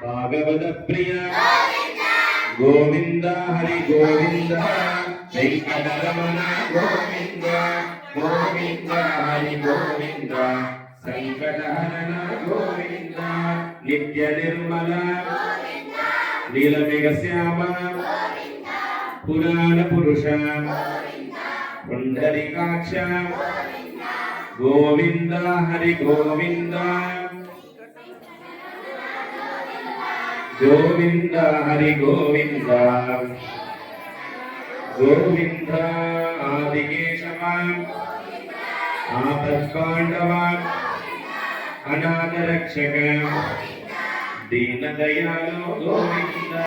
भागवत प्रिय गोविंद हरि गोविंद वेंकटरमण गोविंद गोविंद हरि गोविंद संकटहरण गोविंद नित्य निर्मल नीलमेघ श्याम पुराण पुरुष पुंडरीकाक्ष गोविंद हरि गोविंद गोविंद हरि गोविंद गोविंद आदिकेशव आपत्पांडव अनाथ रक्षक दीन दयालो गोविंद।